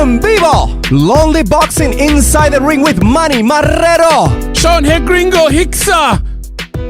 EnVivo, Lonely Boxing Inside the Ring with Manny Marrero, Sean Hey Gringo Hicksa,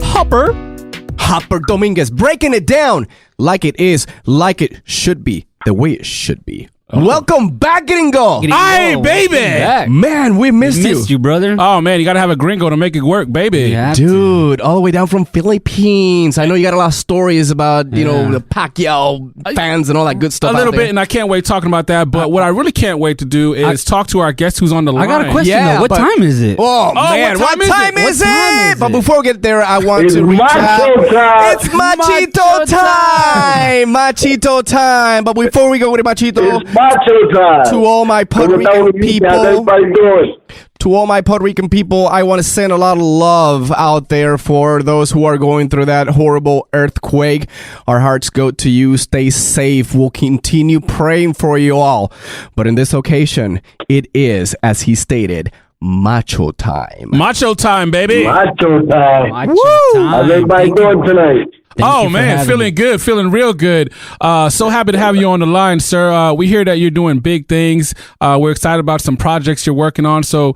Hopper Dominguez, breaking it down like it is, like it should be, the way it should be. Welcome back, Gringo. Hi, baby. Man, we missed you, brother. Oh, man, you got to have a gringo to make it work, baby. Dude, all the way down from Philippines. I know you got a lot of stories about, you know, the Pacquiao fans and all that good stuff. A little bit, and I can't wait talking about that. But what I really can't wait to do is talk to our guest who's on the line. I got a question, though. What time is it? Oh, man, what time is it? But before we get there, I want to reach Macho out. time. It's Machito time. Machito time. But before we go with Machito, It's Macho time. to all my Puerto Rican people, How's everybody doing? to all my Puerto Rican people, I want to send a lot of love out there for those who are going through that horrible earthquake. Our hearts go to you. Stay safe. We'll continue praying for you all. But in this occasion, it is, as he stated, Macho time. Macho time, baby. Macho time. How's everybody doing tonight? Oh, man, feeling good, feeling real good. So happy to have you on the line, sir. We hear that you're doing big things. We're excited about some projects you're working on. So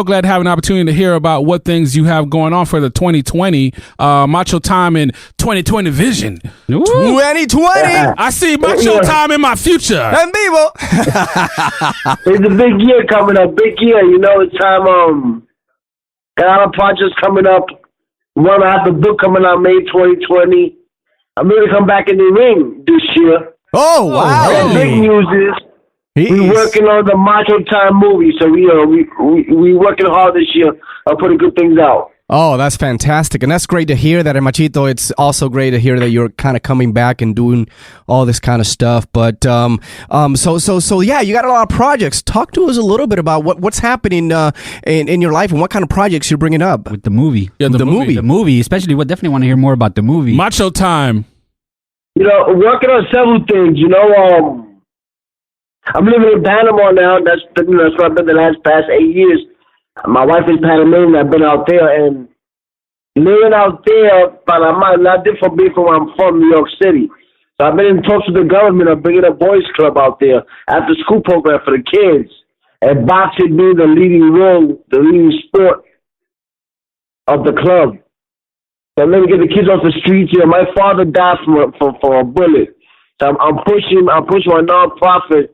glad to have an opportunity to hear about what things you have going on for the 2020 Macho Time and 2020 vision. 2020. I see Macho Time in my future. EnVivo. It's a big year coming up. Big year. You know, it's time. Got a lot of projects coming up. One, I have the book coming out May 2020. I'm going to come back in the ring this year. Oh, wow. And big news is we're working on the Macho Time movie. So we working hard this year on putting good things out. Oh, that's fantastic. And that's great to hear that, Machito. It's also great to hear that you're kind of coming back and doing all this kind of stuff. But so yeah, you got a lot of projects. Talk to us a little bit about what's happening in your life and what kind of projects you're bringing up. With the movie. Yeah, the movie. The movie, especially. We definitely want to hear more about the movie. Macho Time. You know, working on several things. You know, I'm living in Panama now. That's where I've been the past 8 years. My wife is Panamanian. I've been out there, and living out there, Panama, not different from being from where I'm from, New York City. So I've been in talks with the government of bringing a boys club out there, after school program for the kids, and boxing being the leading role, the leading sport of the club. So let me get the kids off the streets here. My father died from a bullet. So I'm pushing my nonprofit,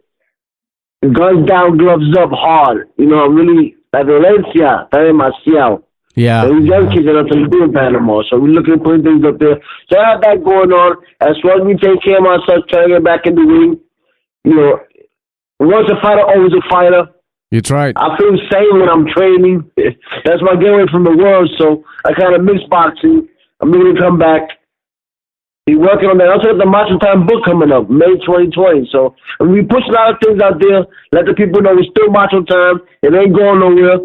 guns down, gloves up, hard. You know, I'm really. La violencia está demasiado. Yeah. These young kids are nothing to do in Panama, so we're looking at putting things up there. So I have that going on. As long as we take care of ourselves, trying to get back in the ring, you know, once a fighter, always a fighter. That's right. I feel the same when I'm training. That's my getaway from the world, so I kind of mix boxing. I'm going to come back. Be working on that. I also have the Macho Time book coming up, May 2020. So we push a lot of things out there. Let the people know it's still Macho Time. It ain't going nowhere.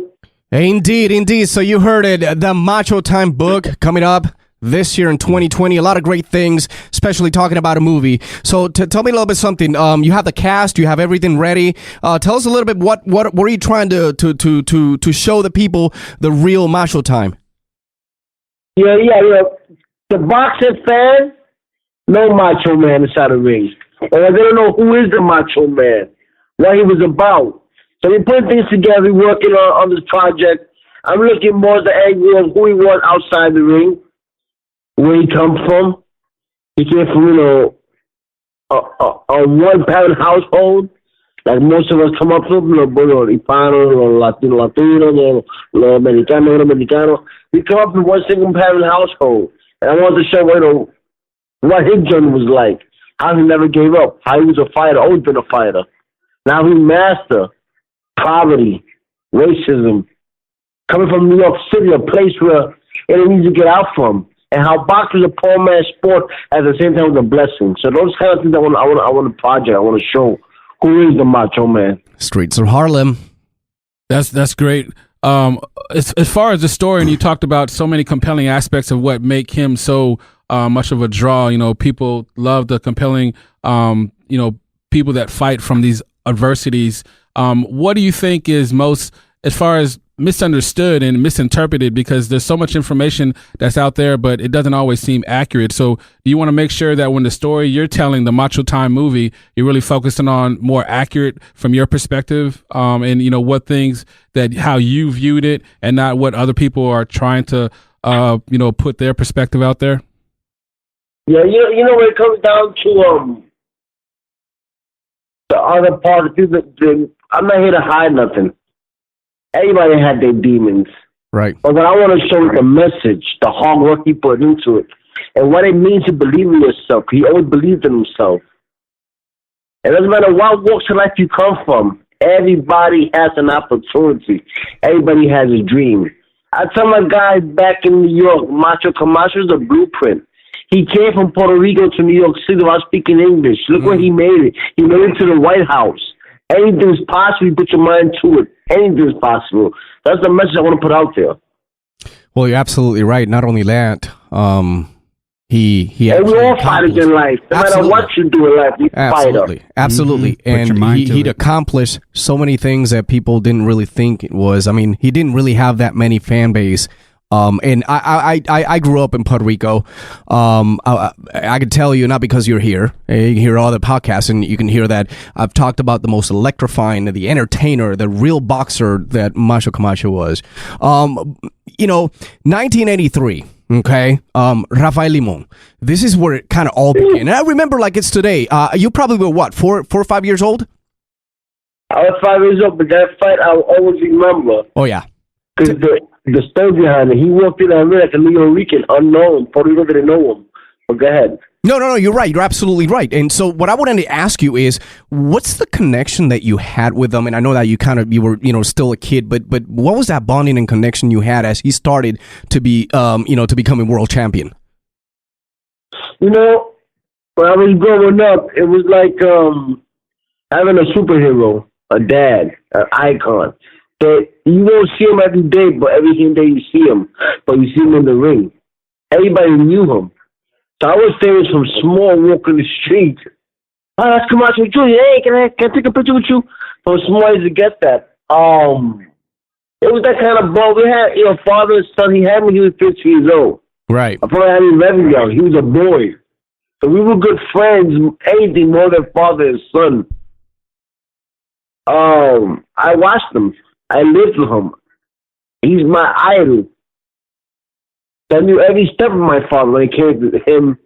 Indeed. So you heard it. The Macho Time book coming up this year in 2020. A lot of great things, especially talking about a movie. So tell me a little bit something. You have the cast. You have everything ready. Tell us a little bit what are you trying to show the people the real Macho Time? Yeah. The boxing fan. No Macho Man inside the ring. And I don't know who is the Macho Man, what he was about. So we put things together, working on this project. I'm looking more at the angle of who he was outside the ring, where he come from. He came from, you know, a one-parent household, like most of us come up from, los hispanos, los latinos, los mexicanos. We come up from one single-parent household. And I wanted to show, you know, what his journey was like, how he never gave up, how he was a fighter, always been a fighter. Now he mastered poverty, racism, coming from New York City, a place where it ain't easy to get out from, and how boxing is a poor man's sport at the same time was a blessing. So those kind of things I want to project. I want to show who is the Macho Man. Streets of Harlem. That's great. As far as the story, and you talked about so many compelling aspects of what make him so much of a draw. You know, people love the compelling, you know, people that fight from these adversities. What do you think is most, as far as misunderstood and misinterpreted because there's so much information that's out there, but it doesn't always seem accurate. So you want to make sure that when the story you're telling, the Macho Time movie, you're really focusing on more accurate from your perspective, and what things that how you viewed it, and not what other people are trying to put their perspective out there. Yeah, when it comes down to the other part of people, I'm not here to hide nothing. Everybody had their demons. Right. But what I want to show is the message, the hard work he put into it, and what it means to believe in yourself. He always believed in himself. It doesn't matter what walks of life you come from. Everybody has an opportunity. Everybody has a dream. I tell my guys back in New York, Macho Camacho is a blueprint. He came from Puerto Rico to New York City without speaking English. Look where he made it. He made it to the White House. Anything is possible. You put your mind to it. Anything is possible. That's the message I want to put out there. Well, you're absolutely right. Not only that, he and we all fighters in life. No matter what you do in life, you fight up. Absolutely. And he'd accomplished so many things that people didn't really think it was. I mean, he didn't really have that many fan base. And I grew up in Puerto Rico. I could tell you, not because you're here, you can hear all the podcasts and you can hear that I've talked about the most electrifying, the entertainer, the real boxer that Macho Camacho was. 1983. Okay, Rafael Limon. This is where it kind of all began. And I remember like it's today. You probably were what, 4 or 5 years old? I was 5 years old, but that fight I'll always remember. Oh yeah. Because the story behind it, he walked in on me like a Puerto Rican, unknown. Puerto Rico didn't know him. But go ahead. No, you're right. You're absolutely right. And so what I wanted to ask you is, what's the connection that you had with them? And I know that you were, still a kid, but what was that bonding and connection you had as he started to be, to become a world champion? When I was growing up, it was like having a superhero, a dad, an icon. That you won't see him every day, but every day you see him. But you see him in the ring. Everybody knew him. So I was famous from small, walking the street. Oh, that's Camacho Jr. Hey, can I take a picture with you? From small to get that. It was that kind of ball. We had, father and son. He had me when he was 15 years old. Right. I probably had him 11 young. He was a boy. So we were good friends, anything more than father and son. I watched him. I lived with him. He's my idol. I knew every step of my father when it came to him.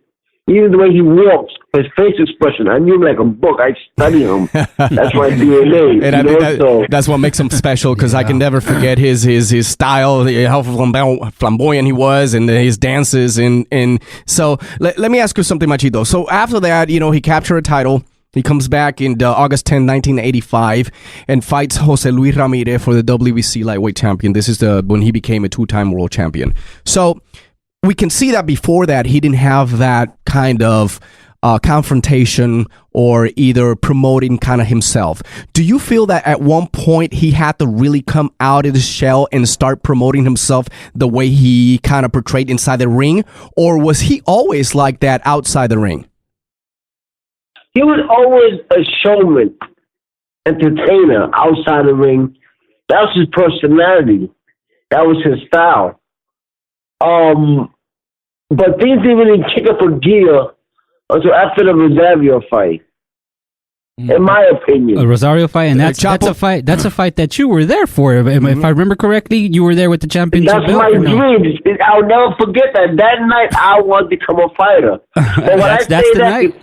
Even the way he walks, his face expression. I knew him like a book. I studied him. That's my DNA. And I think that's what makes him special, because I can never forget his style, how flamboyant he was, and his dances. And so let me ask you something, Machito. So after that, he captured a title. He comes back in August 10, 1985, and fights Jose Luis Ramirez for the WBC lightweight champion. This is when he became a 2-time world champion. So we can see that before that, he didn't have that kind of confrontation or either promoting kind of himself. Do you feel that at one point he had to really come out of his shell and start promoting himself the way he kind of portrayed inside the ring? Or was he always like that outside the ring? He was always a showman, entertainer outside the ring. That was his personality. That was his style. But things didn't really kick up a gear until after the Rosario fight. In my opinion, a Rosario fight, and that's a fight. That's a fight that you were there for. If I remember correctly, you were there with the championship. That's my dream. I'll never forget that. That night, I wanted to become a fighter. But when that's the night.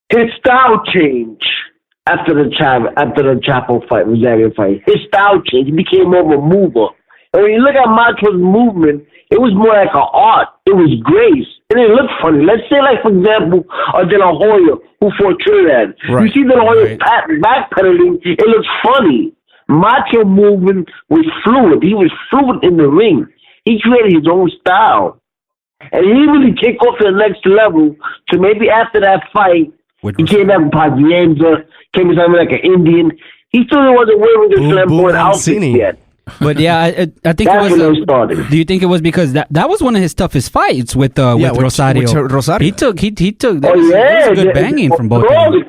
His style changed after the Chapo fight, Rosario fight. His style changed. He became more of a mover. And when you look at Macho's movement, it was more like an art. It was grace. It didn't look funny. Let's say, like, for example, De La Hoya, who fought Trinidad. Right. You see De La Hoya backpedaling, it looks funny. Macho movement was fluid. He was fluid in the ring. He created his own style. And he really kicked off to the next level. So maybe after that fight, he came back with Pazienza, came with something like an Indian. He still wasn't wearing the flamboyant outfit yet. But yeah, I think that's it was. When it started. Do you think it was because that was one of his toughest fights with Rosario? With Rosario. He took. Oh yeah, good banging from both of them.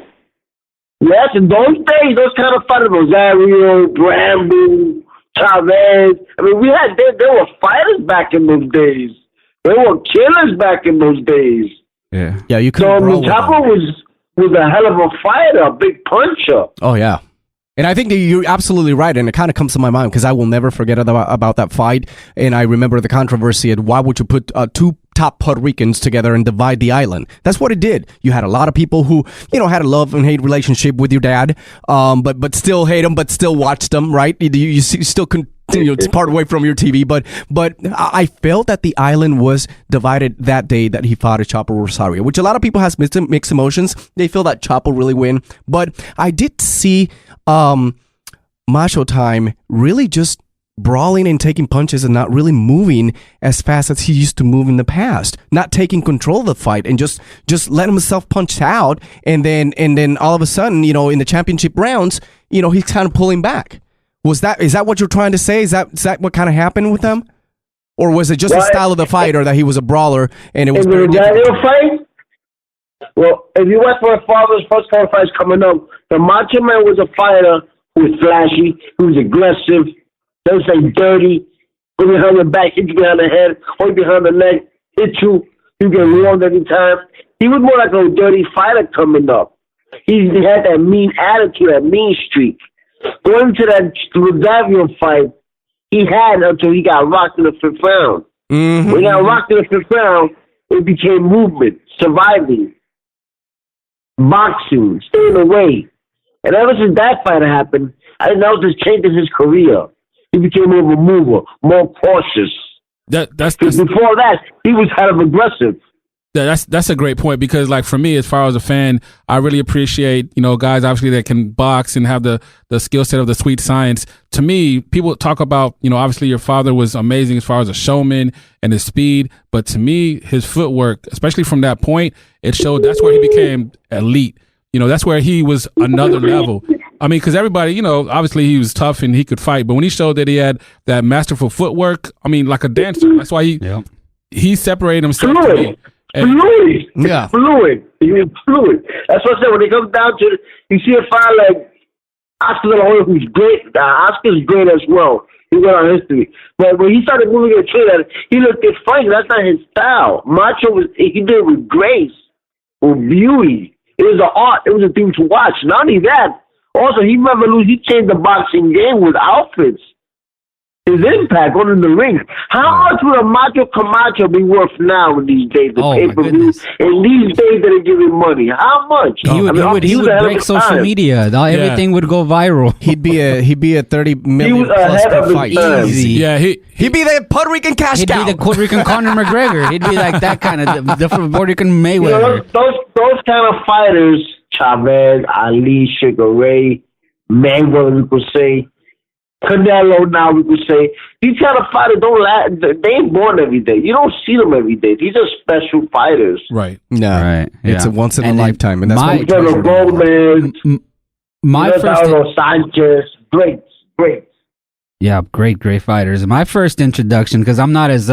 Yes, in those days, those kind of fighters, Rosario, Bramble, Chavez. I mean, there were fighters back in those days. There were killers back in those days. Yeah. Yeah, you So couldn't brawl with Chapo them. was a hell of a fighter, a big puncher. Oh yeah. And I think that you're absolutely right, and it kind of comes to my mind because I will never forget about that fight. And I remember the controversy and why would you put two top Puerto Ricans together and divide the island? That's what it did. You had a lot of people who, had a love and hate relationship with your dad, but still hate him, but still watched them, right? You still continue to part away from your TV, but I felt that the island was divided that day that he fought at Chapo Rosario, which a lot of people has mixed emotions. They feel that Chapo really win, but I did see Macho Time really just brawling and taking punches and not really moving as fast as he used to move in the past, not taking control of the fight and just letting himself punch out, and then all of a sudden, in the championship rounds, he's kind of pulling back. Is that what you're trying to say? Is that what kind of happened with them? Or was it just the style of the fight, or that he was a brawler and it was very difficult? Fight? Well, if you watch my father's first couple fights coming up, the Macho Man was a fighter who was flashy, who was aggressive, don't say dirty, go behind the back, hit you behind the head, hold you behind the neck, hit you, you get wrong every time. He was more like a dirty fighter coming up. He had that mean attitude, that mean streak. Going to that Rosario fight, he had until he got rocked in the fifth round. Mm-hmm. When he got rocked in the fifth round, it became movement, surviving, boxing, staying away. And ever since that fight happened, I think that was just changing his career. He became more of a mover, more cautious. That's before that, he was kind of aggressive. That's a great point, because like for me, as far as a fan, I really appreciate, guys obviously that can box and have the skill set of the sweet science. To me, people talk about, obviously your father was amazing as far as a showman and his speed, but to me, his footwork, especially from that point, it showed that's where he became elite. That's where he was another level. I mean, because everybody, obviously he was tough and he could fight, but when he showed that he had that masterful footwork, I mean, like a dancer, that's why he separated himself. Fluid. Fluid. Yeah. Fluid. He was fluid. That's what I said. When it comes down to it, you see a fight like Oscar De La Hoya, who's great. Oscar's great as well. He went on history. But when he started moving in trade, he looked at fighting. That's not his style. Macho, he did it with grace, with beauty. It was an art. It was a thing to watch. Not only that, also, he changed the boxing game with outfits. His impact on in the ring. How much would a Macho Camacho be worth now in these days? The pay-per-view, in these days that are giving money. How much? He would break social media. Everything would go viral. He'd be a 30 million plus per fight. Easy. Yeah, he'd be the Puerto Rican cash cow. He'd be the Puerto Rican Conor McGregor. He'd be like that kind of the Puerto Rican Mayweather. Those kind of fighters, Chavez, Ali, Sugar Ray, Mayweather, we could say, Canelo, now we could say, these kind of fighters they ain't born every day. You don't see them every day. These are special fighters. Right. No, right. It's a once in a lifetime, and that's my- what we treasure. Gomez, Sanchez, great. Yeah, great fighters. My first introduction, because I'm not as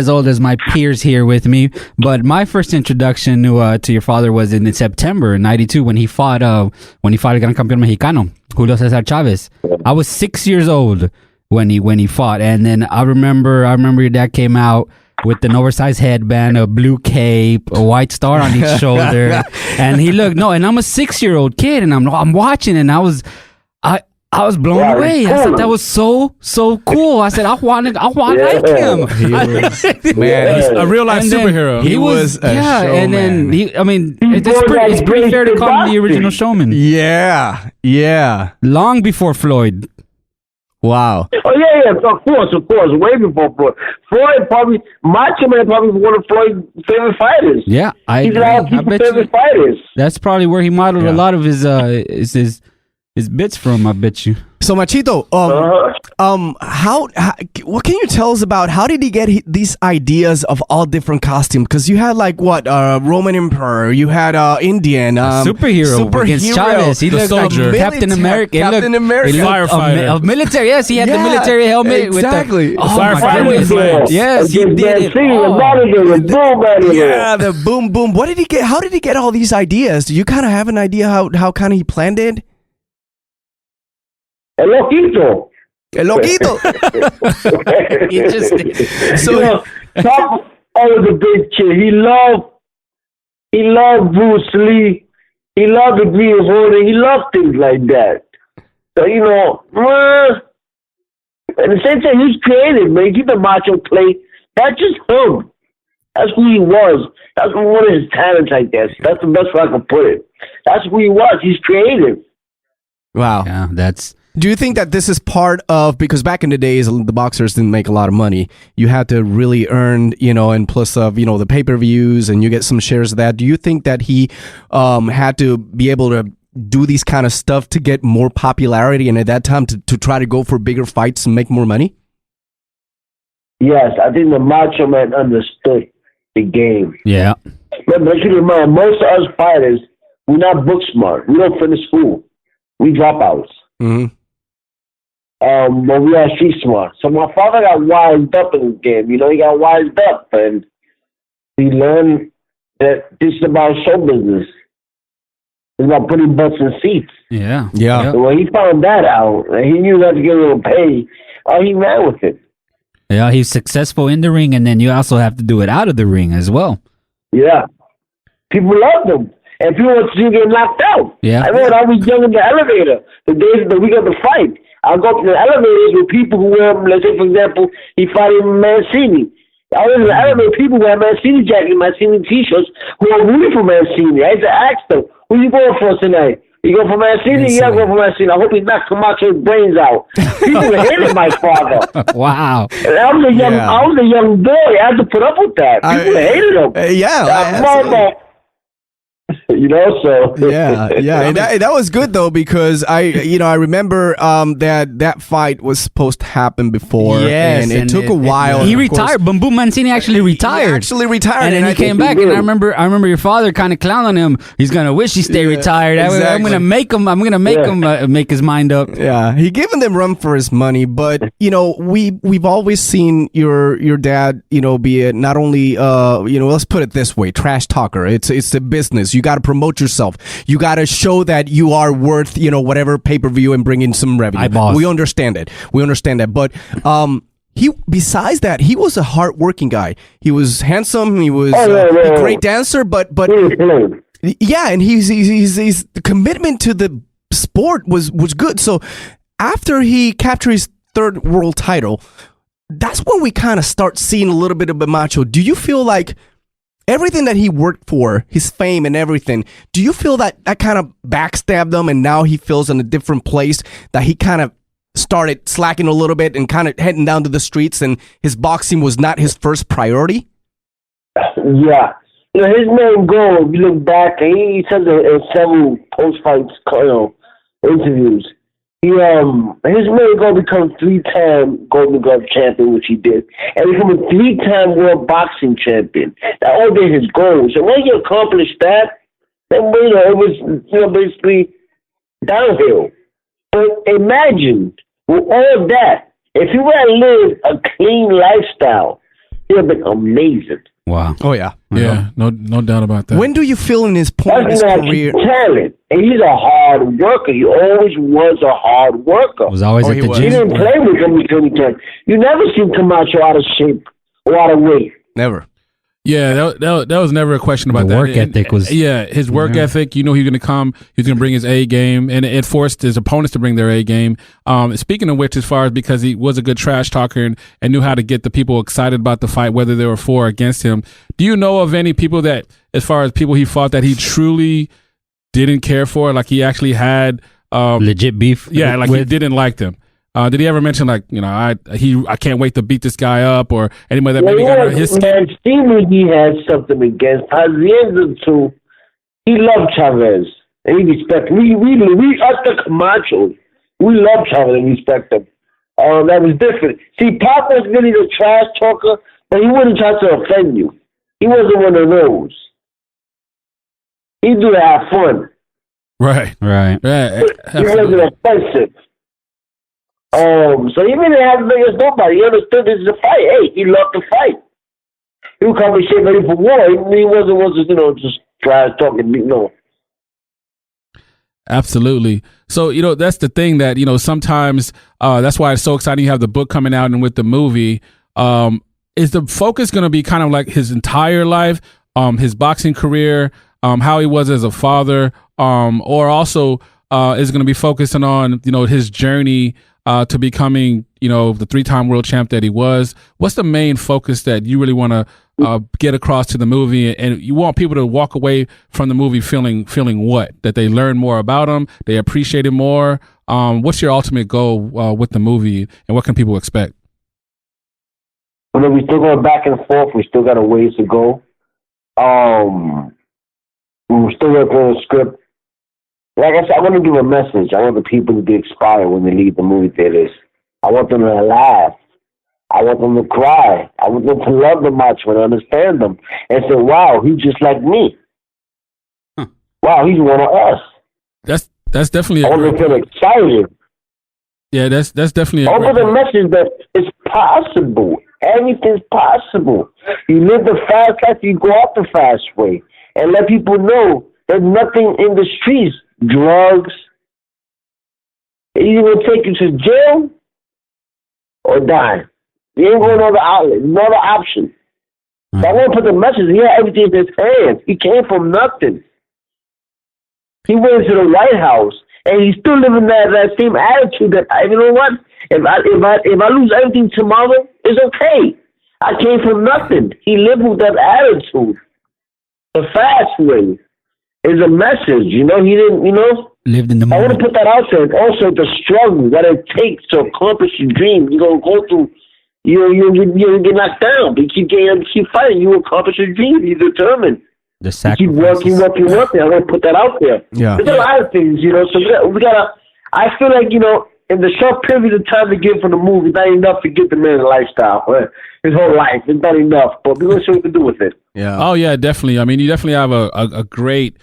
old as my peers here with me, but my first introduction to your father was in September '92 when he fought El Gran Campeón Mexicano, Julio Cesar Chavez. I was 6 years old when he fought, and then I remember your dad came out with an oversized headband, a blue cape, a white star on each shoulder, and he looked and I'm a 6-year-old kid, and I'm watching, and I was blown away. I said that was so cool. I said I want like him. He was, Man, he's a real life superhero. He was a and then showman. it's pretty fair to call him the original showman. Yeah. Long before Floyd. Wow. Oh yeah, of course, way before Floyd. Macho Man probably one of Floyd's favorite fighters. Yeah, He's a lot of people's favorite fighters. That's probably where he modeled a lot of his bits from, I bet you. So Machito, what can you tell us about how did he get these ideas of all different costumes? Because you had Roman Emperor, you had Indian, superhero against Chavez. He looked like Captain America. Firefighter. Of military, yes, he had the military helmet exactly. with the firefighter. Yes, he did it. Yeah, the boom boom. What did he get? How did he get all these ideas? Do you kind of have an idea how kind of he planned it? El Loquito. El loquito. Interesting. So, You know, Pop was a big kid. He loved Bruce Lee. He loved the Green Hornet. He loved things like that. So, you know, at the same time, he's creative, man. Keep the Macho play. That's just him. That's who he was. That's one of his talents, I guess. That's the best way I can put it. That's who he was. He's creative. wow. Yeah, that's Do you think that this is part of, because back in the days the boxers didn't make a lot of money, you had to really earn, and plus of the pay-per-views, and you get some shares of that. Do you think that he had to be able to do these kind of stuff to get more popularity, and at that time to try to go for bigger fights and make more money? Yes, I think the Macho Man understood the game. yeah. But keep in mind, most of us fighters, we're not book smart. We don't finish school. We dropouts. Mm-hmm. But we are street smart. So my father got wised up in this game. He got wised up, and he learned that this is about show business. It's about putting butts in seats. Yeah. Yeah. So when he found that out, and he knew not to get a little pay, he ran with it. Yeah, he's successful in the ring, and then you also have to do it out of the ring as well. Yeah. People loved him. And people want to see him get knocked out. Yeah. I remember when I was young in the elevator, the week of the fight, I'll go up to the elevators with people who wear, let's say, for example, he fought in Mancini. I was in the elevator, people wear Mancini jackets, Mancini t-shirts, who are rooting for Mancini. I used to ask them, who you going for tonight? You go for Mancini? Yeah, I go for Mancini. I hope he knocks Camacho's brains out. People hated my father. Wow. And I was a young boy. I had to put up with that. People hated him. Yeah. So Yeah. And that was good though, because I remember that fight was supposed to happen before. Yes, and it took a while. He and of course- retired. Boom Mancini actually retired. He actually retired, and then he I think came back. And I remember your father kind of clowned on him. He's gonna wish he stayed retired. I'm exactly. gonna make him. Make his mind up. Yeah, he given them run for his money, but we've always seen your dad, be it not only let's put it this way, trash talker. It's a business. You got to promote yourself. You got to show that you are worth whatever pay-per-view and bring in some revenue. Eyeballs. We understand it. But besides that, he was a hardworking guy. He was handsome. He was a great dancer. But yeah, and he's the commitment to the sport was good. So after he captured his third world title, that's when we kind of start seeing a little bit of Macho. Do you feel like everything that he worked for, his fame and everything, do you feel that kind of backstabbed him, and now he feels in a different place, that he kind of started slacking a little bit and kind of heading down to the streets, and his boxing was not his first priority? Yeah. His main goal, if you look back, he said in several post-fight interviews, his main goal become 3-time Golden Glove champion, which he did, and become a 3-time world boxing champion. That all been his goal. So when he accomplished that, then it was basically downhill. But imagine with all that, if he would have lived a clean lifestyle, he would have been amazing. Wow. Oh yeah. Yeah, no doubt about that. When do you feel in his point in his That's career? talent. And he's a hard worker. He always was a hard worker. Was always at he the was. He gym. didn't play with him until he turned. You never seen Camacho out of shape or out of weight. Never. Yeah, that was never a question about The that. work ethic was- Yeah, his work ethic. He was going to come. He was going to bring his A game, and it forced his opponents to bring their A game. Speaking of which, as far as because he was a good trash talker and knew how to get the people excited about the fight, whether they were for or against him. Do you know of any people that, as far as people he fought, that he truly didn't care for? Like he actually had Legit beef. yeah, like he didn't like them. Did he ever mention I can't wait to beat this guy up, or anybody that maybe got under his skin? Seemingly he had something against Hacienda too. He loved Chavez and he respected. We us the Camacho, we love Chavez and respect him. That was different. See, Pop was really the trash talker, but he wouldn't try to offend you. He wasn't one of those. He do to have fun. Right. He wasn't offensive. So he really had nothing against nobody. He understood this is a fight. Hey, he loved to fight. He would come and shit ready for war. He wasn't just trash talking. No. Absolutely. So, that's the thing that, sometimes that's why it's so exciting you have the book coming out and with the movie. Is the focus going to be kind of like his entire life, his boxing career, how he was as a father, or also is going to be focusing on, his journey to becoming, the 3-time world champ that he was? What's the main focus that you really want to get across to the movie, and you want people to walk away from the movie feeling what? That they learn more about him, they appreciate it more. What's your ultimate goal with the movie, and what can people expect? Well, we still going back and forth. We still got a ways to go. We're still working on a script. Like I said, I want to give a message. I want the people to be inspired when they leave the movie theaters. I want them to laugh. I want them to cry. I want them to love the Macho and understand them and say, wow, he's just like me. Huh. Wow, he's one of us. That's definitely I want them to feel excited. Yeah, that's definitely Over the message that it's possible. Everything's possible. You live the fast life, you go out the fast way. And let people know there's nothing in the streets. Drugs. It's either going to take you to jail or die. You ain't going to another outlet, another option. So I want to put the message, he had everything in his hands. He came from nothing. He went into the White House, and he's still living that same attitude that, you know what? If I lose everything tomorrow, it's okay. I came from nothing. He lived with that attitude. The fast way is a message, He didn't, lived in the moment. I want to put that out there. And also the struggle that it takes to accomplish your dream. You're going to go through, you'll get knocked down. But you keep fighting. You accomplish your dream. You're determined. The keep working. I want to put that out there. Yeah. There's a lot of things, So we gotta. I feel like in the short period of time to get from the movie, it's not enough to get the man's lifestyle, his whole life. It's not enough. But we're gonna see what we can do with it. Yeah. Oh yeah, definitely. I mean, you definitely have a great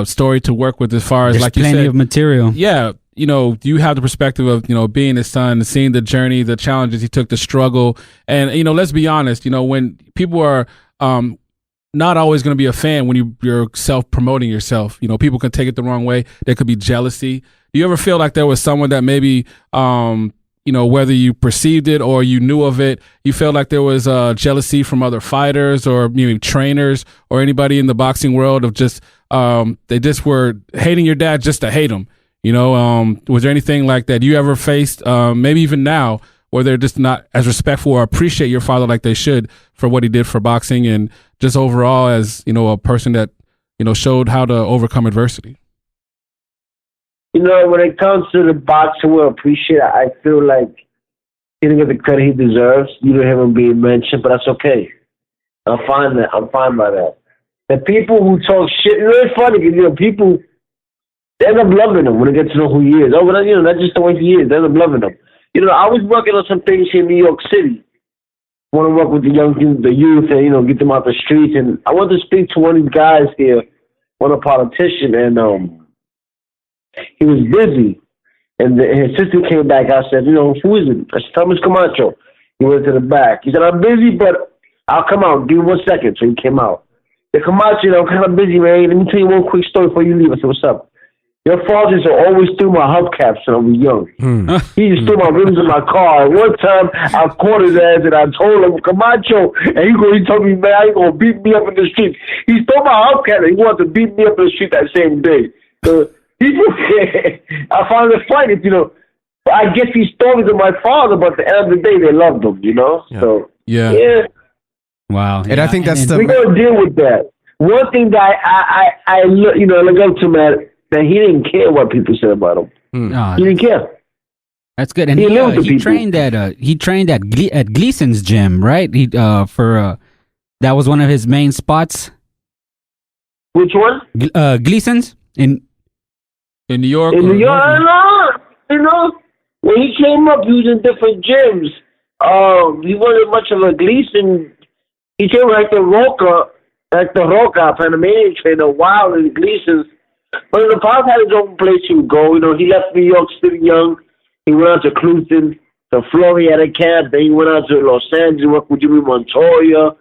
story to work with as far as There's like you said. plenty of material. Yeah. You have the perspective of, being his son, seeing the journey, the challenges he took, the struggle. And, let's be honest, when people are not always going to be a fan when you're self-promoting yourself, people can take it the wrong way. There could be jealousy. Do you ever feel like there was someone that maybe, whether you perceived it or you knew of it, you felt like there was jealousy from other fighters or maybe trainers or anybody in the boxing world of just, they just were hating your dad just to hate him? Was there anything like that you ever faced, maybe even now, where they're just not as respectful or appreciate your father like they should for what he did for boxing and just overall as, a person that, showed how to overcome adversity? When it comes to the boxing, we'll appreciate it. I feel like he didn't get the credit he deserves. You don't hear him being mentioned, but that's okay. I'm fine by that. The people who talk shit, it's funny because, people, they end up loving him when they get to know who he is. Oh, but that's just the way he is. They end up loving him. I was working on some things here in New York City. I want to work with the young people, the youth, and, get them out the streets. And I want to speak to one of these guys here, one politician, and he was busy. And his sister came back. I said, who is it? I said, Thomas Camacho. He went to the back. He said, I'm busy, but I'll come out. Give me 1 second. So he came out. The Camacho, I'm kind of busy, man. Let me tell you one quick story before you leave. I said, what's up? Your father used to always steal my hubcaps when I was young. He used to steal my rims in my car. One time, I caught his ass and I told him, Camacho, and he told me, man, he going to beat me up in the street. He stole my hubcap and he wanted to beat me up in the street that same day. So, I found it funny, I get these stories of my father, but at the end of the day, they loved him, Yeah. So, yeah. Wow. And I think that's we're going to deal with that. One thing that I look up to, man, that he didn't care what people said about him. He didn't care. That's good. And he trained at Gleason's gym, right? That was one of his main spots. Which one? Gleason's in New York. In New York, when he came up, he was in different gyms. He wasn't much of a Gleason. He came like the Roca Panamanian trainer, Wild and Gleason's. But the Pop had his own place he would go. He left New York City young. He went out to Cluton, to Florida at a camp. Then he went out to Los Angeles, worked with Jimmy Montoya.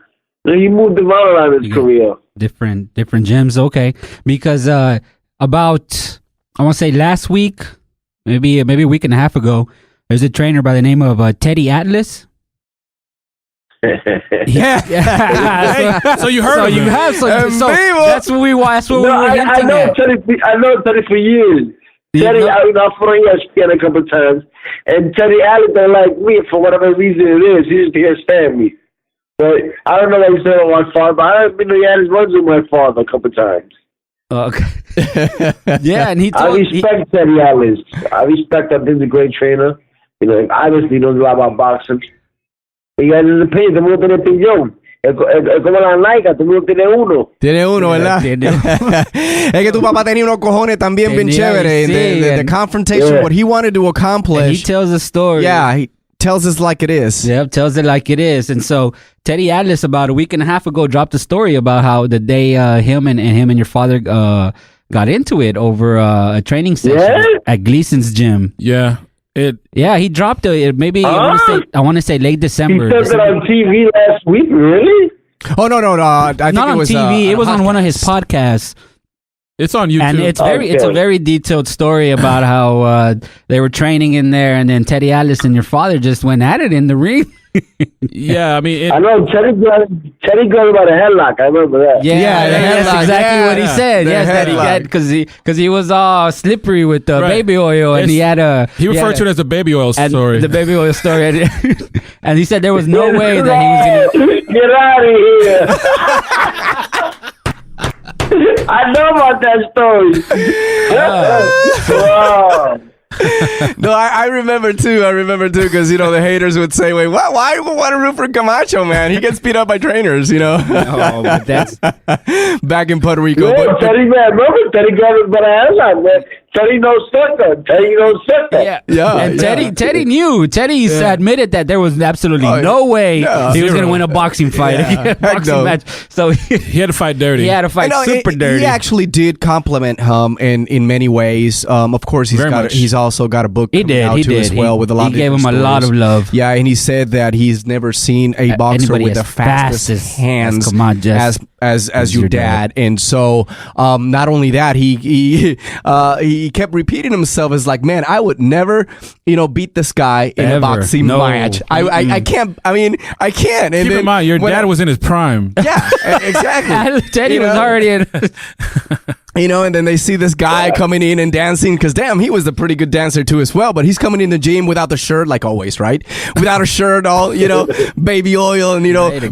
Then he moved around his career. Different gyms, okay. Because about I want to say last week, maybe a week and a half ago, there's a trainer by the name of Teddy Atlas. Yeah. So you heard So of you him. have so EnVivo. that's what we were I hinting know at. Teddy. I know Teddy for years. You Teddy, know- I've fought ESPN a couple of times, and Teddy Allen don't like me for whatever reason it is. He just can't stand me. But I don't know what he said about my father. But I he had his runs with my father a couple of times. Okay. Yeah, and he I told respect Teddy Allen. I respect that he's a great trainer. You know, obviously he knows a lot about boxing. Y el país, todo el mundo tiene opinión. Es como la Nike, todo el mundo tiene uno. Tiene uno, ¿verdad? Tiene Es que tu papá tenía unos cojones también bien Tenía, chévere. sí, The and- confrontation, Yeah. what he wanted to he accomplish. tells a story. Yeah, he tells us like it is. Yep, tells it like it is. And so Teddy Atlas about a week and a half ago dropped a story about how the day him and your father got into it over a training session Yeah? at Gleason's gym. Yeah. Yeah, he dropped it maybe I want to say late He December. said that on TV last week, really? Oh, no. I think Not it on was TV. It was on one of his podcast. podcasts. It's on YouTube. And it's a Okay. very detailed story about how they were training in there, and then Teddy Atlas and your father just went at it in the ring. yeah, I mean, I know Teddy got about a headlock. I remember that. Yeah, the that's headlock. exactly what he Yeah, said. the Yes, that he headlock. got because he was all slippery with the Right. baby oil, and he had a he referred to it as a baby oil and story. the baby oil story, and he said there was no way that he was gonna. Get out of here. I know about that story. Wow. No, I remember too. Because the haters would say, "Wait, why you want to root for Camacho, man? He gets beat up by trainers, Oh, but that's back in Puerto Rico." Yeah, But Teddy, man, remember Teddy got him by the headlock, man. Teddy knows sucker. Teddy knows sucker. yeah. Yeah, And yeah. Teddy knew. Teddy admitted that there was absolutely no way yeah, he was going to zero. win a boxing fight, Yeah, a boxing no. match. So he had to fight dirty. he had to fight No, super dirty. He actually did compliment him in many ways. Of course, Very much. he's also got a book He coming did. out He too did. as well with a lot. He of gave him different a lot of stories. love. Yeah, and he said that he's never seen a boxer anybody with the as fast fastest as hands Camacho, as your dad. And so, not only that, he kept repeating himself as like, man, I would never, beat this guy in a Ever. boxing No. match. I can't. I mean, I can't. And Keep then in mind, your when dad was in his prime. Yeah, exactly. Teddy was already in. And then they see this guy coming in and dancing because damn, he was a pretty good dancer too as well. But he's coming in the gym without the shirt, like always, right? Without a shirt, all baby oil, and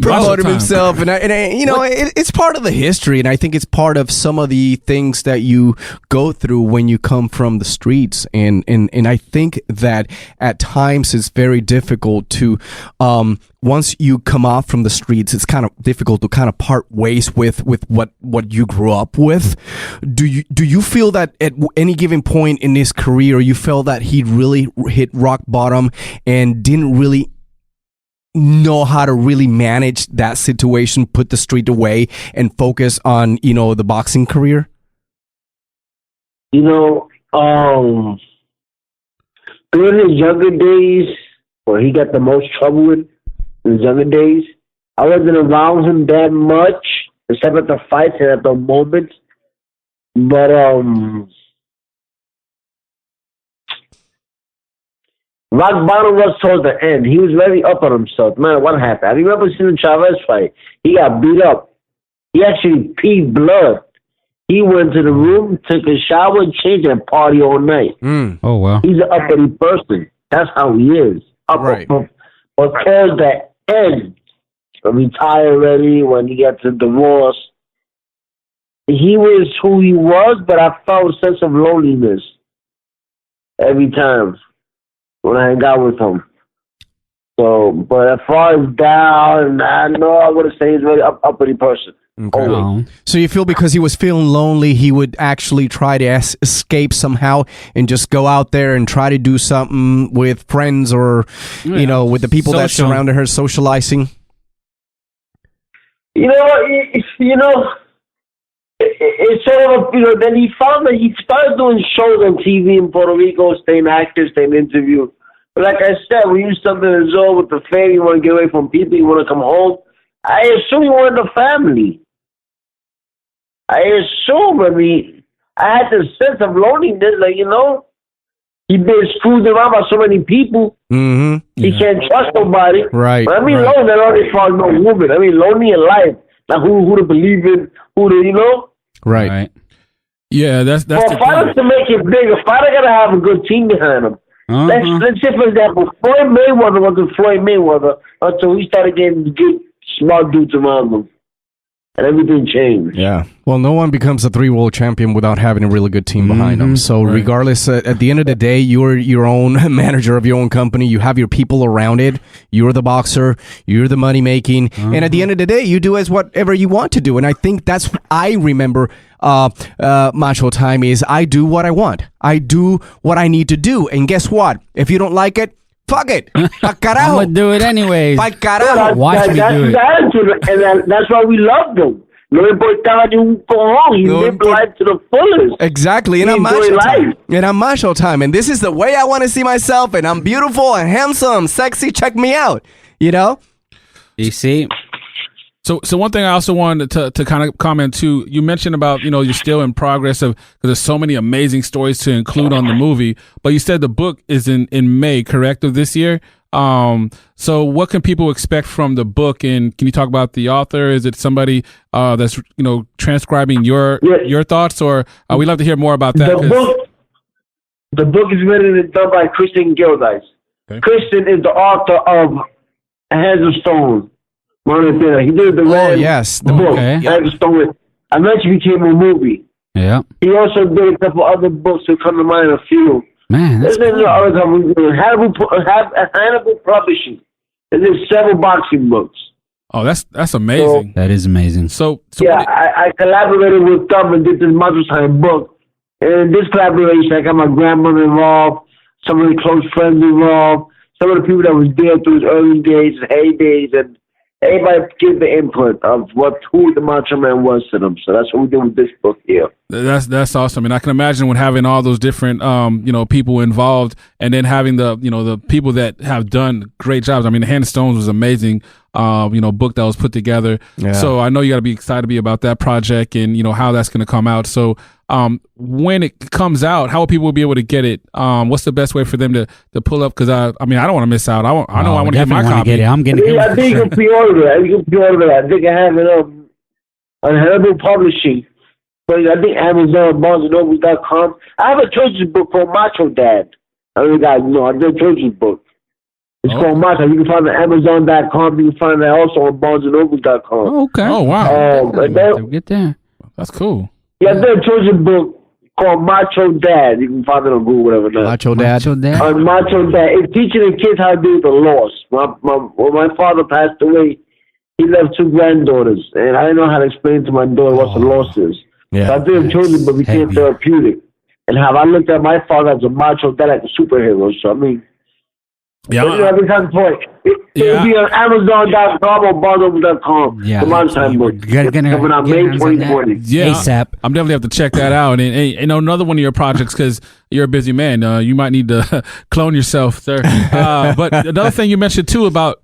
promoting time. himself, and it's part of the history, and I think it's part of some of the things that you go through when you come from the streets, and I think that at times it's very difficult to once you come off from the streets, it's kind of difficult to kind of part ways with what you grew up with. Do you feel that at any given point in his career, you felt that he really hit rock bottom and didn't really know how to really manage that situation, put the street away, and focus on the boxing career? During his younger days, where he got the most trouble with in his younger days, I wasn't around him that much, except at the fights and at the moments. But rock bottom was towards the end. He was very up on himself. Man, what happened? I remember seeing the Chavez fight. He got beat up. He actually peed blood. He went to the room, took a shower, changed, and party all night. Oh wow. He's an uppity person. That's how he is. Right. But towards the end, retire already, when he got the divorce, he was who he was, but I felt a sense of loneliness every time when I hang out with him. So, but as far as down, I know I would say he's a very uppity person. Okay. Oh. So you feel because he was feeling lonely, he would actually try to escape somehow and just go out there and try to do something with friends or, with the people that Social. surrounded her, socializing? It's sort of, then he found that he started doing shows on TV in Puerto Rico, staying active, staying interview. But like I said, when you something is all with the family, you want to get away from people, you want to come home. I assume he wanted a family. I I had the sense of loneliness, like, he's been screwed around by so many people. Mm-hmm. He can't trust nobody. Right. But I mean, right. lonely, not only for no woman. I mean, lonely in life. Like who to believe in, who to, Right. Yeah, that's For the fighters to make it big, a fighter gotta have a good team behind him. Let's say, for example, Floyd Mayweather wasn't Floyd Mayweather until he started getting good, smart dudes around him. And everything changed. Yeah. Well, no one becomes a 3-world champion without having a really good team behind them. So regardless, at the end of the day, you're your own manager of your own company. You have your people around it. You're the boxer. You're the money making. And at the end of the day, you do as whatever you want to do. And I think that's, I remember Macho Time is I do what I want. I do what I need to do. And guess what? If you don't like it, fuck it. Pa carajo. I'm gonna do it anyways. Pa carajo. Watch me do it. And that's why we loved him. No importaba ni un cojón. He lived life to the fullest. Exactly. And He I'm enjoyed Macho Time. life. And I'm Macho Time. And this is the way I want to see myself. And I'm beautiful and handsome, sexy. Check me out. You see? So one thing I also wanted to kind of comment too, you mentioned about, you're still in progress of, because there's so many amazing stories to include on the movie, but you said the book is in May, correct, of this year? So what can people expect from the book, and can you talk about the author? Is it somebody that's transcribing your thoughts, or we'd love to hear more about that? The book is written and done by Kristen Gildice. Okay. Kristen is the author of Hands of Stone. He did the book, Hands of Stone. Eventually became a movie. Yeah. He also did a couple other books that come to mind, a few. Man, that's cool. Hannibal Publishing. There's several boxing books. Oh, that's amazing. That is amazing. So yeah, I collaborated with them and did this Macho Time book. And in this collaboration, I got my grandmother involved, some of the close friends involved, some of the people that was there through his early days and heydays, and everybody give the input of who the Macho Man was to them. So that's what we do with this book here. That's awesome, and I can imagine when having all those different people involved, and then having the people that have done great jobs. I mean, the Hand of Stones was amazing. Book that was put together. Yeah. So I know you got to be excited to be about that project and how that's going to come out. So when it comes out, how will people be able to get it? What's the best way for them to pull up? Because I don't want to miss out. I want to get my copy. I'm getting it. I think you can pre-order it. I think I have it on Hannibal Publishing. But I think Amazon, BarnesandNoble.com. I have a children's book called Macho Dad. I did a children's book. It's called Macho. You can find it on Amazon.com. You can find it also on BarnesandNoble.com. Oh, okay. Oh, wow. Get there. That's cool. Yeah, there's a children's book called Macho Dad. You can find it on Google, whatever. Macho Dad. Macho Dad. It's teaching the kids how to deal with the loss. When my father passed away, he left 2 granddaughters, and I didn't know how to explain to my daughter what the loss is. Yeah. So I did a children's book, became therapeutic. And how I looked at my father as a macho dad, like a superhero. So, I mean, every time point. It'll be on Amazon.com or BarnesandNoble.com. Yeah. The Macho Time book. Coming out May 2020. Yeah. ASAP. I'm definitely have to check that out. And another one of your projects, because you're a busy man, you might need to clone yourself, sir. But another thing you mentioned too about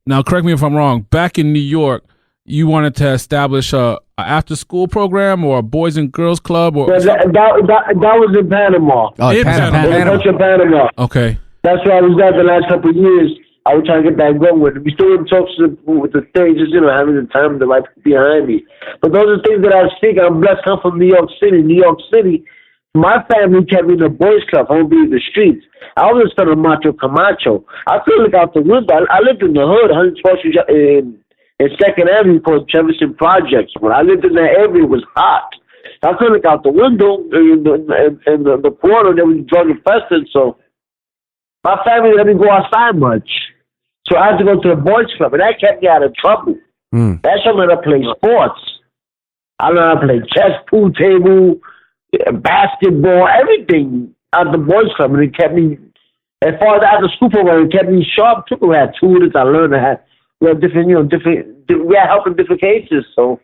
now correct me if I'm wrong, back in New York, you wanted to establish a after-school program or a boys and girls club, or that was in Panama. Oh, in Panama. Okay. That's where I was at the last couple of years. I was trying to get that going. We still in talks with the things, just having the time to right behind me. But those are things that I think I'm blessed. Come from New York City. New York City, my family kept me in the boys club. I would be in the streets. I was a son of Macho Camacho. I could look out the window. I lived in the hood, 112th Street in Second Avenue called Jefferson Projects. When I lived in that area, it was hot. I could look out the window in the corner. There was drug infested, so my family let me go outside much. So I had to go to the boys club, and that kept me out of trouble. That's how I learned to play sports. I learned how to play chess, pool table, basketball, everything at the boys club, and it kept me, as far as after school program, it kept me sharp too. We had tutors. I learned to have we had help in different cases. So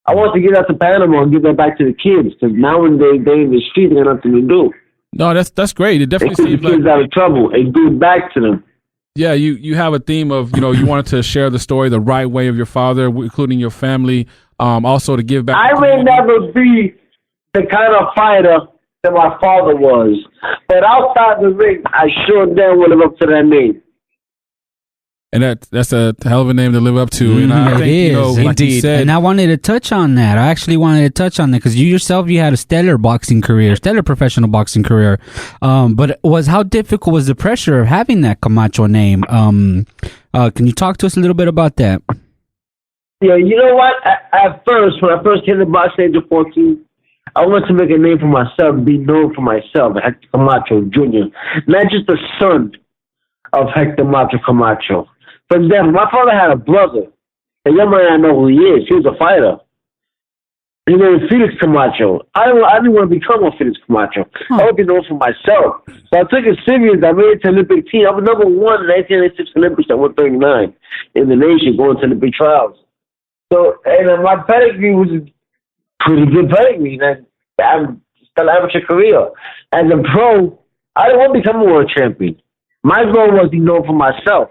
I wanted to get out to Panama and give that back to the kids, because now when they're in the street, they got nothing to do. No, that's great. It definitely seems like kids out of trouble and give back to them. Yeah, you have a theme of you wanted to share the story the right way of your father, including your family. Also to give back. I may never be the kind of fighter that my father was. But outside the ring, I sure damn will live up to that name. And that's a hell of a name to live up to. And I It think, you know, is, like you indeed. said, And I wanted to touch on that. I actually wanted to touch on that because you yourself, you had a stellar boxing career, stellar professional boxing career. But how difficult was the pressure of having that Camacho name? Can you talk to us a little bit about that? Yeah, you know what? At first, when I first came to boxing at age of 14, I wanted to make a name for myself, be known for myself, Hector Camacho Jr., not just the son of Hector Macho Camacho. For example, my father had a brother, a young man I know who he is. He was a fighter. His name was Felix Camacho. I didn't want to become a Felix Camacho. I wanted to be known for myself. So I took it serious. I made it to Olympic team. I was number one in the 1986 Olympics at 139 in the nation, going to Olympic trials. So, and my pedigree was a pretty good pedigree. And I'm still amateur career. As a pro, I didn't want to become a world champion. My goal was to be known for myself.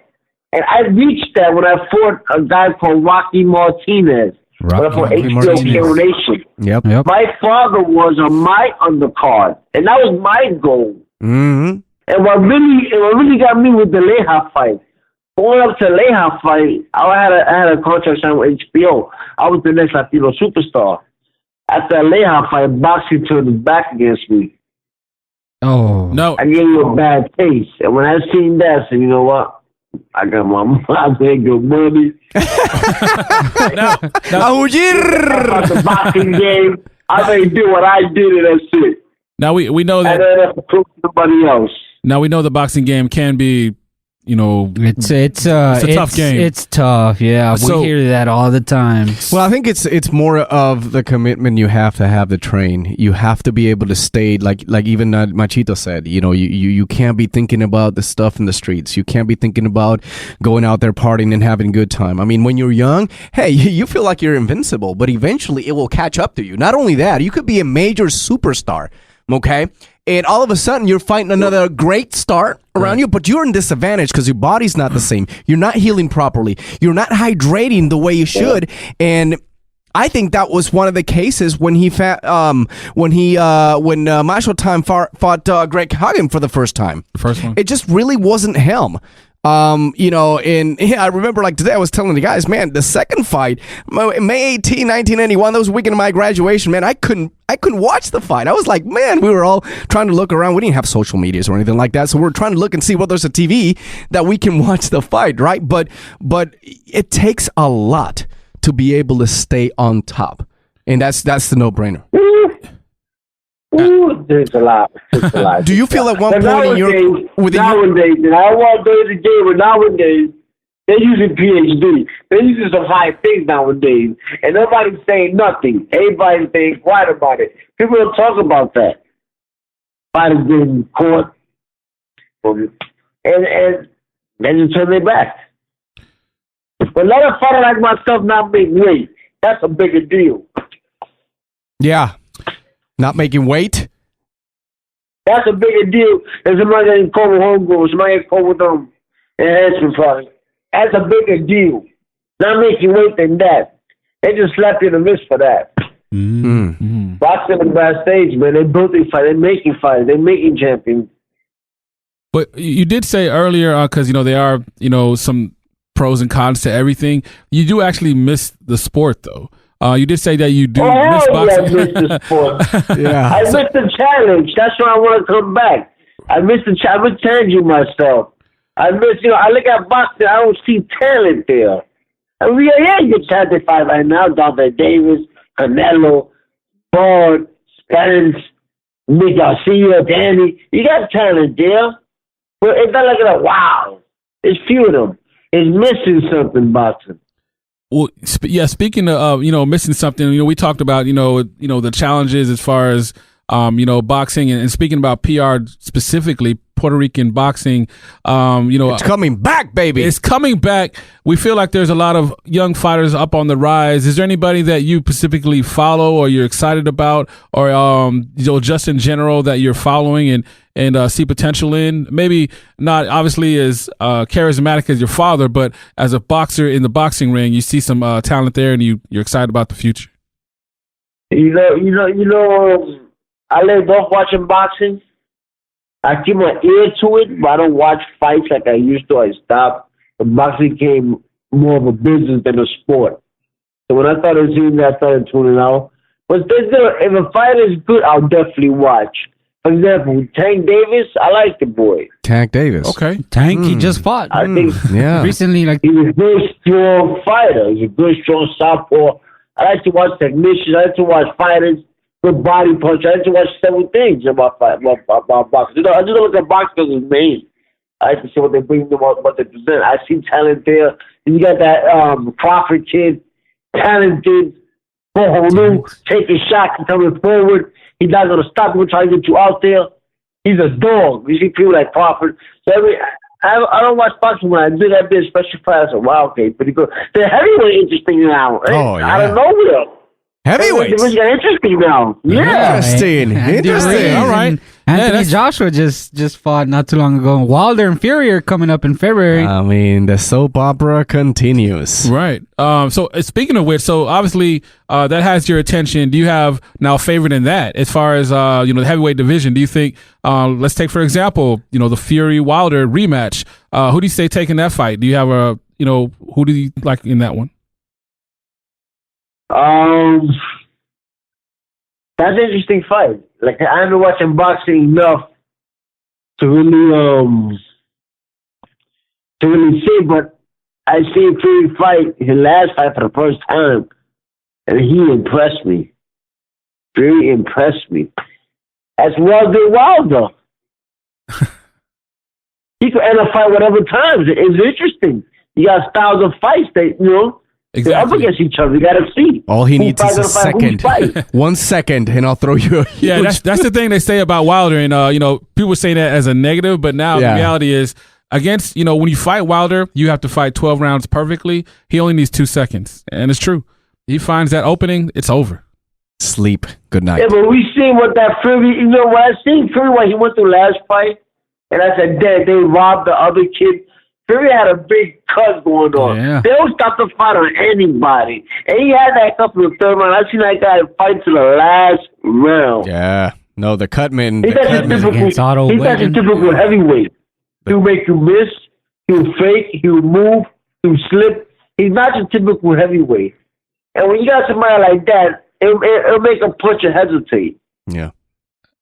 And I reached that when I fought a guy called Rocky Martinez. When I fought HBO Nation. Yep. My father was on my undercard, and that was my goal. Mm-hmm. And what really got me was the Leja fight. Going up to Leja fight, I had a contract signed with HBO. I was the next Latino superstar. After that Leja fight, boxing turned his back against me. Oh. no, I gave you a bad taste. And when I seen that, I said, you know what? I got my good money. no. A huir! About the boxing game, I may do what I did, and that's it. Now we know I that. don't have to prove to somebody else. Now we know the boxing game can be, you know, It's a tough game. It's tough. Yeah. So- we hear that all the time. Well, I think it's more of the commitment you have to train. You have to be able to stay like even Machito said. You know, you can't be thinking about the stuff in the streets. You can't be thinking about going out there partying and having a good time. I mean, when you're young, hey, you feel like you're invincible, but eventually it will catch up to you. Not only that, you could be a major superstar. Okay. And all of a sudden, you're fighting another great star around you, but you're in disadvantage because your body's not the same. You're not healing properly. You're not hydrating the way you should. And I think that was one of the cases when Macho Time fought Greg Hagen for the first time. the first one. It just really wasn't him. You know, and I remember like today I was telling the guys, man, the second fight, May 18, 1991, that was the weekend of my graduation, man, I couldn't watch the fight. I was like, man, we were all trying to look around. We didn't have social medias or anything like that. So we're trying to look and see what there's a TV that we can watch the fight, right? But it takes a lot to be able to stay on top. And that's the no-brainer. Ooh, there's a lot. Do you feel at one point in your nowadays, and I don't want to go to the game, but nowadays, they're using PhD. They're using some high things nowadays, and nobody's saying nothing. Everybody's staying quiet about it. People don't talk about that. Fighters getting caught, and they just turn their back. But let a fighter like myself not make weight. That's a bigger deal. Yeah. Not making weight? That's a bigger deal than somebody getting caught with homegrown, somebody getting caught with enhancement products. That's a bigger deal. Not making weight than that. They just slapped you in the wrist for that. Mm-hmm. Boxing on the backstage, man. They built these fights. They're making fighters. They're making champions. But you did say earlier, because, you know, there are, you know, some pros and cons to everything. You do actually miss the sport, though. You did say that you do miss boxing. I miss the sport. Yeah. I miss the challenge. That's why I want to come back. I miss challenging myself. I look at boxing, I don't see talent there. I mean, yeah, you get talented fight right now, Dante Davis, Canelo, Bard, Spence, Nick Garcia, Danny. You got talent there. But it's not like wow. There's few of them. It's missing something, boxing. Well, speaking of, missing something, we talked about, the challenges as far as, boxing and speaking about PR specifically, Puerto Rican boxing, it's coming back, baby. It's coming back. We feel like there's a lot of young fighters up on the rise. Is there anybody that you specifically follow or you're excited about or, just in general that you're following and see potential in? Maybe not obviously as charismatic as your father, but as a boxer in the boxing ring, you see some talent there and you're excited about the future. I lived off watching boxing. I keep my ear to it, but I don't watch fights like I used to. I stopped. The boxing became more of a business than a sport. So when I started seeing that, I started tuning out. But if a fight is good, I'll definitely watch. For example, Tank Davis, I like the boy. Tank Davis. Okay. Tank, he just fought. I think Recently, like, he's a good, strong fighter. He's a good, strong southpaw. I like to watch technicians. I like to watch fighters, good body punch. I like to watch several things about boxing. I just don't look at boxing because it's main. I like to see what they bring to what they present. I see talent there. And you got that Crawford kid, talented, taking shots and coming forward. He's not going to stop you trying to get you out there. He's a dog. You see people like Crawford. So I don't watch boxing when I do that bit, special class. Wow, okay, pretty good. The heavyweight interesting now. Oh, yeah. Out of nowhere. Heavyweights. It got interesting now. Yeah. Interesting. All right. Anthony Joshua just fought not too long ago. Wilder and Fury are coming up in February. I mean, the soap opera continues. Right. So speaking of which, so obviously that has your attention. Do you have now a favorite in that as far as the heavyweight division? Do you think let's take for example, the Fury Wilder rematch? Who do you say taking that fight? Do you have who do you like in that one? That's an interesting fight. Like I haven't watching boxing enough to really see, but I seen Fury fight his last fight for the first time, and he impressed me. Fury impressed me. As well did Wilder. He could end a fight whatever times. It's interesting. You got styles of fights that Exactly. they're up against each other. You got to see. All he needs is a second. 1 second, and I'll throw you a huge... Yeah, that's the thing they say about Wilder, and people say that as a negative, but now the reality is against when you fight Wilder, you have to fight 12 rounds perfectly. He only needs 2 seconds, and it's true. He finds that opening, it's over. Sleep. Good night. Yeah, but we seen what that Fury. When I seen Fury what he went through last fight, and I said, "Damn, they robbed the other kid." Fury had a big cut going on. Yeah. They don't stop the fight on anybody. And he had that couple of third round. I seen that guy fight to the last round. Yeah. No, the Cutman. He's not your typical heavyweight. He'll make you miss. He'll fake. He'll move. He'll slip. He's not your typical heavyweight. And when you got somebody like that, it'll make a puncher hesitate. Yeah.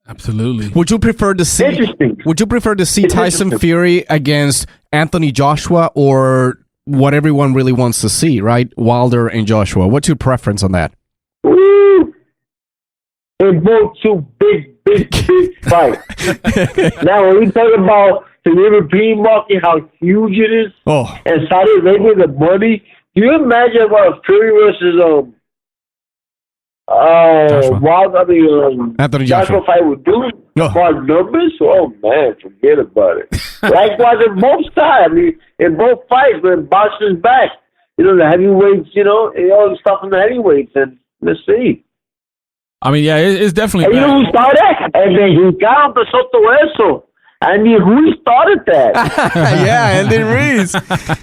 Absolutely. Would you prefer to see? Would you prefer to see Tyson Fury against Anthony Joshua, or what everyone really wants to see, right? Wilder and Joshua. What's your preference on that? Woo! They're both two big fights. Now, when we talk about the European market, how huge it is, and Saudi Arabia, the money. Do you imagine what a Fury versus Anthony Joshua fight would do? For numbers? Oh man, forget about it. Likewise in both sides. I mean, in both fights, when boxing's back, the heavyweights, all the stuff in the heavyweights, and let's see. I mean, yeah, it's definitely. And you know who started? And then he got the Soto Eso. I mean, who started that? Yeah, Andy Reese.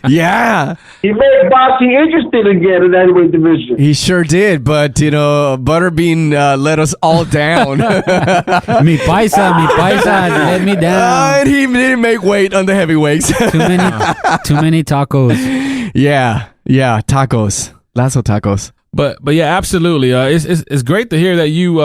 Yeah. He made boxing interesting again in that heavyweight division. He sure did, but, Butterbean let us all down. Mi paisa, let me down. And he didn't make weight on the heavyweights. Too many tacos. Yeah, tacos. Lots of tacos. But yeah, absolutely. It's great to hear that you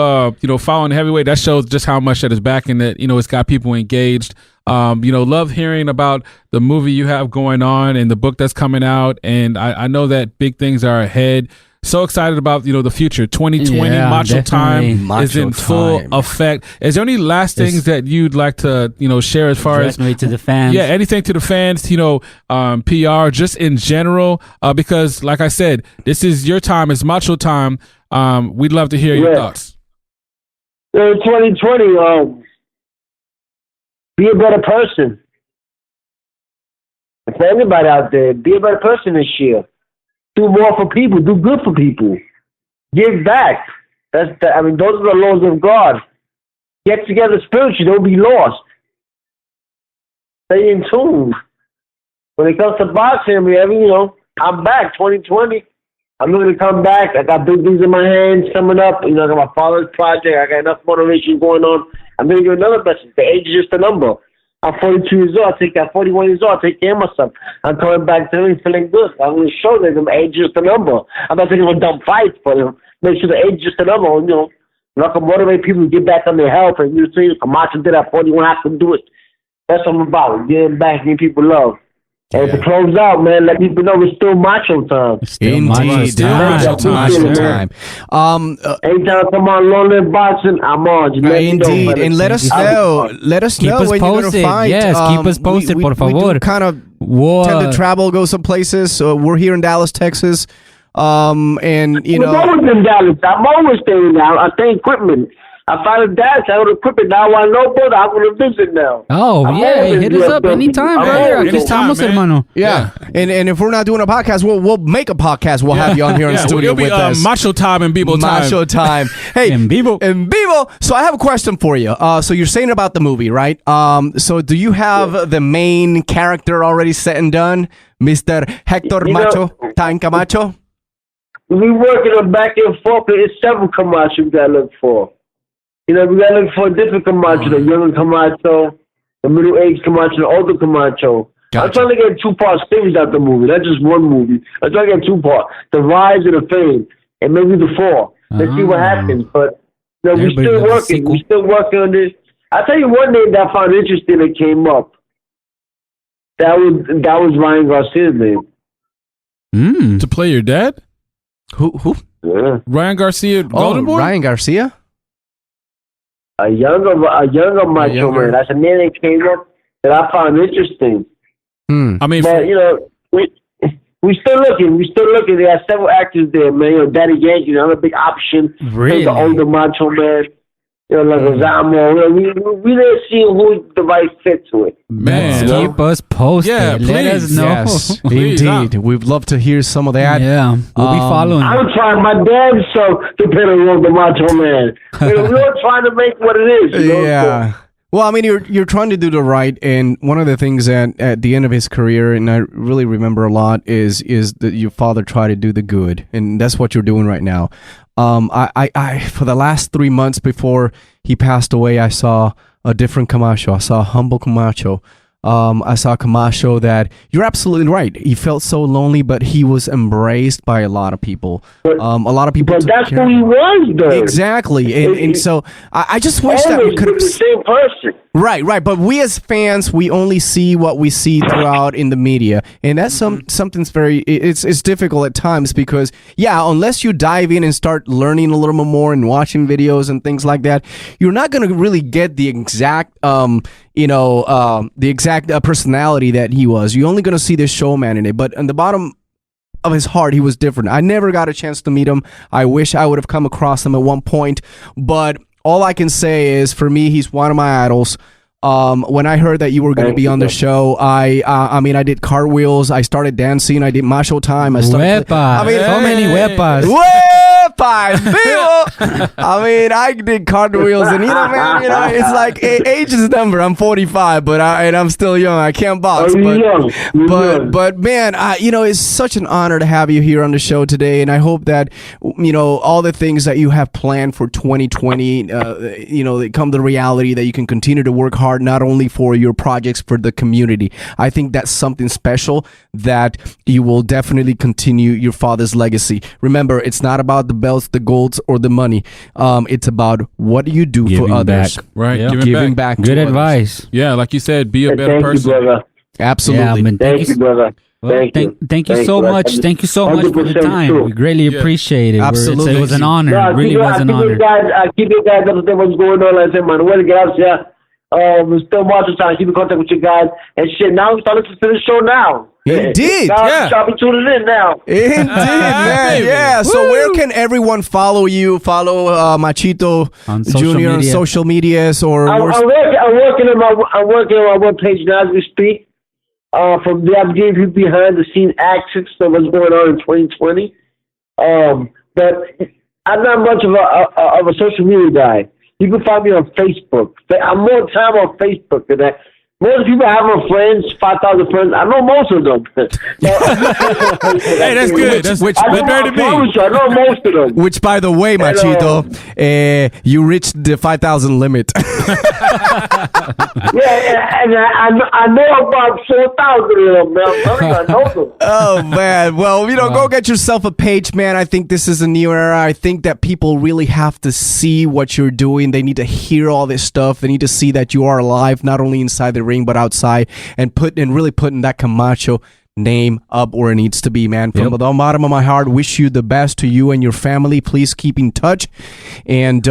following the heavyweight. That shows just how much that is back, and that it's got people engaged. Love hearing about the movie you have going on and the book that's coming out, and I know that big things are ahead. So excited about the future. 2020 Macho Time is in full effect. Is there any last things that you'd like to share as far as to the fans? Yeah, anything to the fans. PR just in general. Because like I said, this is your time. It's Macho Time. We'd love to hear your thoughts. In 2020, be a better person. For anybody out there, be a better person this year. Do more for people. Do good for people. Give back. Those are the laws of God. Get together spiritually. Don't be lost. Stay in tune. When it comes to boxing, I'm back 2020. I'm looking to come back. I got big things in my hands coming up. You know, I got my father's project. I got enough motivation going on. I'm going to give another message. The age is just a number. I'm 42 years old. I'm 41 years old. I take care of myself. I'm coming back to me feeling good. I'm going to show them the age is just a number. I'm not taking a dumb fight, but make sure the age is just a number. You know, I can motivate people to get back on their health. And you see, Camacho did at 41. I can do it. That's what I'm about. Getting back, giving people love. And to close out, man, let people know it's still Macho time. Indeed, Macho time. Anytime I come on Lonely Boxing, I'm on. Just let me know, Indeed, and let us know. Let us Keep know us when you're posted. gonna fight. Yes, keep us posted, por favor. We do kind of tend to travel, go some places. So we're here in Dallas, Texas, and you know. I'm always in Dallas. I'm always staying now. I stay equipment. I found a Dallas. I own equipment now. I know, brother. I'm gonna visit now. Oh, yeah. Hit us up anytime, brother. Aquí Anytime, estamos, man. hermano. Yeah, and if we're not doing a podcast, we'll make a podcast. We'll have you on here in the studio it'll be, with us. Macho time and Bebo time. Macho time. Hey, EnVivo. EnVivo. So I have a question for you. So you're saying about the movie, right? So do you have the main character already set and done, Mr. Hector Macho Time Camacho? We working on back and forth. It's several Camacho we gotta look for. You know, we gotta look for a different Camacho, the younger Camacho, the middle-aged Camacho, the older Camacho. Gotcha. I'm trying to get a two-part series out the movie, not just one movie. I'm trying to get two parts, the rise and the fame, and maybe the fall. Let's see what happens. But you know, we're still working. We're still working on this. I'll tell you one name that I found interesting that came up. That was Ryan Garcia's name. To play your dad? Who? Yeah. Ryan Garcia, Golden Boy? Ryan Garcia? A younger Macho man. That's a name that came up that I found interesting. I mean, But you know, we still looking. We still looking. There are several actors there, man. You know, Daddy Yankee, another big option. Really? The older Macho man. You know, like Zamo. We didn't see who the right fit to it. man. Keep us posted. Yeah, Let us please. know. Yes, Please, indeed. We'd love to hear some of that. Yeah, we'll be following. I'm trying my damn self to play the role of the Macho man. You know, we're trying to make what it is. You know? Yeah. Well, I mean, you're trying to do the right, and one of the things that at the end of his career, and I really remember a lot, is that your father tried to do the good, and that's what you're doing right now. I for the last 3 months before he passed away, I saw a different Camacho. I saw a humble Camacho. I saw Camacho that you're absolutely right. He felt so lonely, but he was embraced by a lot of people. A lot of people. But took that's care who of he him. was, though. Exactly, and so I just wish that we Always could have. the same person. Right. But we as fans, we only see what we see throughout in the media, and that's something's very. It's difficult at times because unless you dive in and start learning a little bit more and watching videos and things like that, you're not going to really get the exact personality that he was. You're only going to see this showman in it, but in the bottom of his heart, he was different. I never got a chance to meet him. I wish I would have come across him at one point, but all I can say is, for me, he's one of my idols. When I heard that you were going to be on the show, I mean, I did cartwheels. I started dancing. I did Macho time. I started. Wepa. So many wepas. Wepa, vivo. I mean, I did cartwheels, and man, it's like age is a number. I'm 45, but I'm still young. I can't box, but man, it's such an honor to have you here on the show today, and I hope that all the things that you have planned for 2020, they come to reality, that you can continue to work hard, not only for your projects, for the community. I think that's something special, that you will definitely continue your father's legacy. Remember, it's not about the belts, the golds, or the money. It's about what do you do for others. Back. Right, Yeah. giving back. Good advice. Yeah, like you said, be a better Thank person. you, brother. Absolutely. Yeah, man, Thank you, brother. Thank you so much. Thank you so much for the 100% time. true. We greatly appreciate it. Absolutely. It was an honor. No, It really was an honor. I keep you guys up to what's going on. Like I said, man, get out here. We're still Macho time. Keep in contact with you guys and shit. Now we start listening to the show now. Indeed. Now y'all be tuning in now. Indeed, man. baby. Yeah. So where can everyone follow you? Follow Machito On social Junior on media. social medias, or I'm working on my webpage now as we speak. From there, I'm giving you behind the scene access of what's going on in 2020. But I'm not much of a social media guy. You can find me on Facebook. I'm more time on Facebook than most people have friends, 5,000 friends. I know most of them. Hey, that's good. That's Which- I better than me. promise you, I know most of them. Which, by the way, Machito, you reached the 5,000 limit. Yeah, and I know about 4,000 of them, man. I know them. Oh man, well, go get yourself a page, man. I think this is a new era. I think that people really have to see what you're doing. They need to hear all this stuff. They need to see that you are alive, not only inside the ring but outside, and really putting that Camacho name up where it needs to be, man. From the bottom of my heart, wish you the best to you and your family. Please keep in touch, and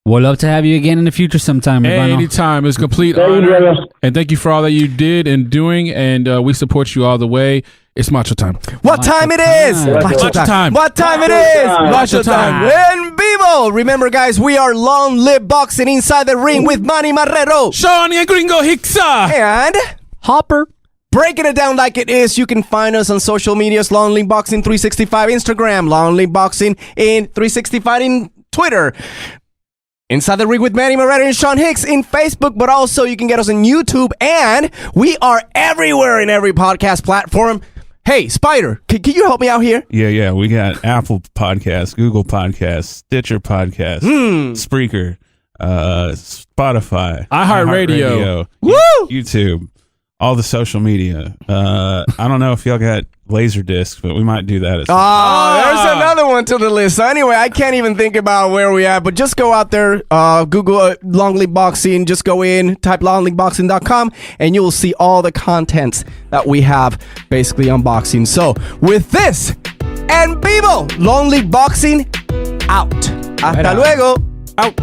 We'll love to have you again in the future sometime. Urbano. Anytime. It's a complete Thank you, honor. brother. And thank you for all that you did and doing. And we support you all the way. It's Macho time. what time it is? Macho time. What time it Macho is? time. Macho time. EnVivo. Remember, guys, we are Long Live Boxing inside the ring with Manny Marrero Sean and Gringo Hicksa. and Hopper. breaking it down like it is. You can find us on social medias, Long Live Boxing 365 Instagram, Long Live Boxing in 365 in Twitter. Inside the Ring with Manny Marrero and Sean Hicks in Facebook, but also you can get us on YouTube, and we are everywhere in every podcast platform. Hey, Spider, can you help me out here? Yeah. We got Apple Podcasts, Google Podcasts, Stitcher Podcasts, Spreaker, Spotify, iHeartRadio. Woo! YouTube, all the social media. I don't know if y'all got Laserdisc, but we might do that. There's another one to the list. So anyway, I can't even think about where we at, but just go out there, Google Long Live Boxing, just go in, type longliveboxing.com, and you will see all the contents that we have basically on boxing. So with this, EnVivo, Long Live Boxing, out. Hasta luego. Out.